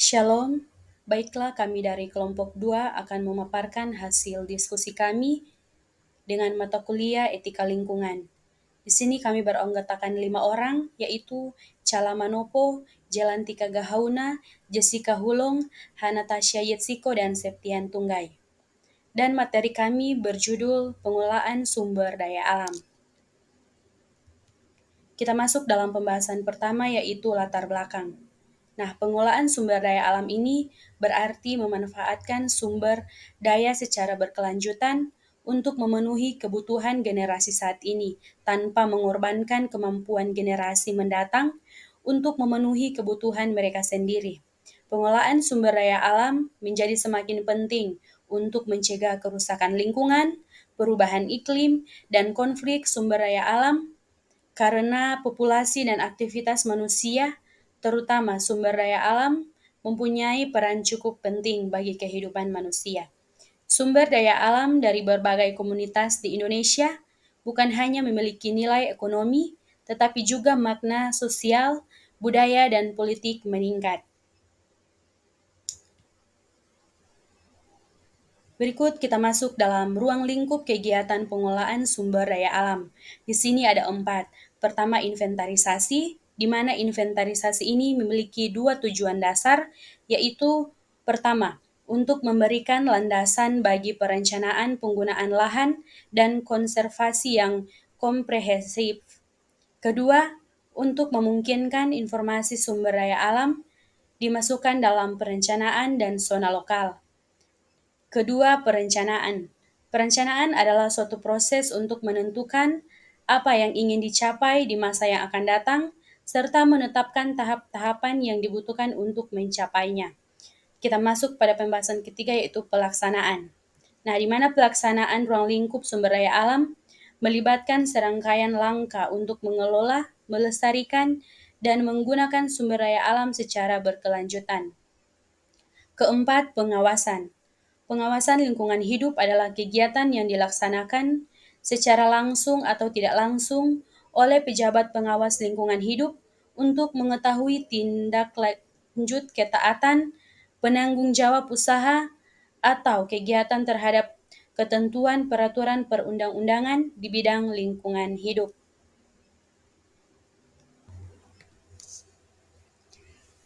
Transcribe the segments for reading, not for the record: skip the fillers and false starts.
Shalom, baiklah kami dari kelompok 2 akan memaparkan hasil diskusi kami dengan mata kuliah etika lingkungan. Di sini kami beranggotakan 5 orang, yaitu Chala Manopo, Jelantika Gahauna, Jessica Hulong, Hanatasha Yetsiko, dan Septian Tunggai. Dan materi kami berjudul Pengelolaan Sumber Daya Alam. Kita masuk dalam pembahasan pertama, yaitu latar belakang. Nah, pengelolaan sumber daya alam ini berarti memanfaatkan sumber daya secara berkelanjutan untuk memenuhi kebutuhan generasi saat ini tanpa mengorbankan kemampuan generasi mendatang untuk memenuhi kebutuhan mereka sendiri. Pengelolaan sumber daya alam menjadi semakin penting untuk mencegah kerusakan lingkungan, perubahan iklim, dan konflik sumber daya alam karena populasi dan aktivitas manusia, terutama sumber daya alam, mempunyai peran cukup penting bagi kehidupan manusia. Sumber daya alam dari berbagai komunitas di Indonesia bukan hanya memiliki nilai ekonomi, tetapi juga makna sosial, budaya, dan politik meningkat. Berikut kita masuk dalam ruang lingkup kegiatan pengelolaan sumber daya alam. Di sini ada 4. Pertama, inventarisasi, di mana inventarisasi ini memiliki 2 tujuan dasar, yaitu pertama, untuk memberikan landasan bagi perencanaan penggunaan lahan dan konservasi yang komprehensif. Kedua, untuk memungkinkan informasi sumber daya alam dimasukkan dalam perencanaan dan zona lokal. Kedua, perencanaan. Perencanaan adalah suatu proses untuk menentukan apa yang ingin dicapai di masa yang akan datang, serta menetapkan tahap-tahapan yang dibutuhkan untuk mencapainya. Kita masuk pada pembahasan ketiga, yaitu pelaksanaan. Nah, di mana pelaksanaan ruang lingkup sumber daya alam melibatkan serangkaian langkah untuk mengelola, melestarikan, dan menggunakan sumber daya alam secara berkelanjutan. Keempat, pengawasan. Pengawasan lingkungan hidup adalah kegiatan yang dilaksanakan secara langsung atau tidak langsung oleh pejabat pengawas lingkungan hidup untuk mengetahui tindak lanjut ketaatan, penanggung jawab usaha, atau kegiatan terhadap ketentuan peraturan perundang-undangan di bidang lingkungan hidup.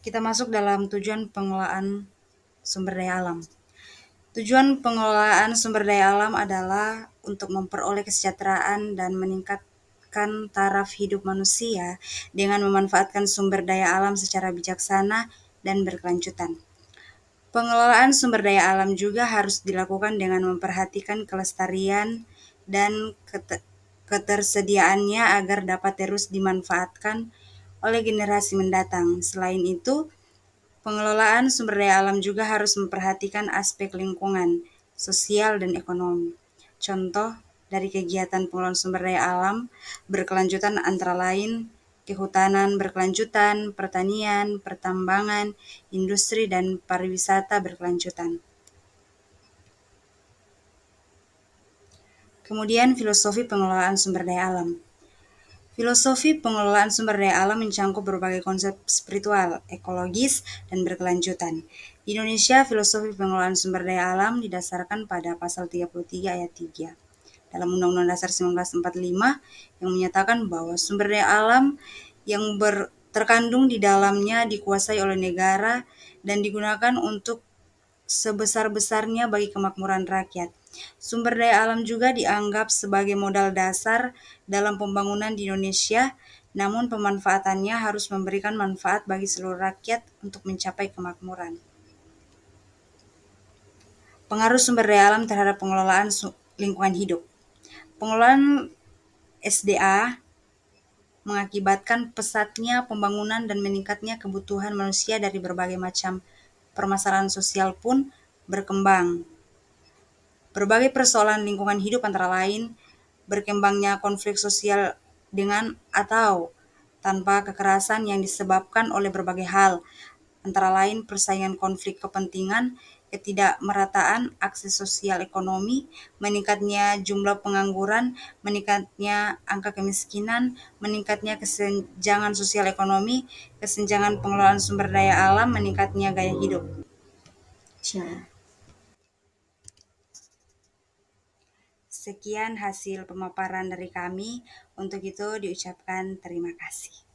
Kita masuk dalam tujuan pengelolaan sumber daya alam. Tujuan pengelolaan sumber daya alam adalah untuk memperoleh kesejahteraan dan meningkatkan taraf hidup manusia dengan memanfaatkan sumber daya alam secara bijaksana dan berkelanjutan. Pengelolaan sumber daya alam juga harus dilakukan dengan memperhatikan kelestarian dan ketersediaannya agar dapat terus dimanfaatkan oleh generasi mendatang. Selain itu, pengelolaan sumber daya alam juga harus memperhatikan aspek lingkungan, sosial, dan ekonomi. Contoh dari kegiatan pengelolaan sumber daya alam berkelanjutan antara lain kehutanan berkelanjutan, pertanian, pertambangan, industri, dan pariwisata berkelanjutan. Kemudian filosofi pengelolaan sumber daya alam. Filosofi pengelolaan sumber daya alam mencangkup berbagai konsep spiritual, ekologis, dan berkelanjutan. Di Indonesia, filosofi pengelolaan sumber daya alam didasarkan pada pasal 33 ayat 3 dalam Undang-Undang Dasar 1945 yang menyatakan bahwa sumber daya alam yang terkandung di dalamnya dikuasai oleh negara dan digunakan untuk sebesar-besarnya bagi kemakmuran rakyat. Sumber daya alam juga dianggap sebagai modal dasar dalam pembangunan di Indonesia, namun pemanfaatannya harus memberikan manfaat bagi seluruh rakyat untuk mencapai kemakmuran. Pengaruh sumber daya alam terhadap pengelolaan lingkungan hidup. Pengelolaan SDA mengakibatkan pesatnya pembangunan dan meningkatnya kebutuhan manusia dari berbagai macam permasalahan sosial pun berkembang. Berbagai persoalan lingkungan hidup antara lain berkembangnya konflik sosial dengan atau tanpa kekerasan yang disebabkan oleh berbagai hal, antara lain persaingan konflik kepentingan ketidakmerataan akses sosial ekonomi, meningkatnya jumlah pengangguran, meningkatnya angka kemiskinan, meningkatnya kesenjangan sosial ekonomi, kesenjangan pengelolaan sumber daya alam, meningkatnya gaya hidup. Sekian hasil pemaparan dari kami. Untuk itu diucapkan terima kasih.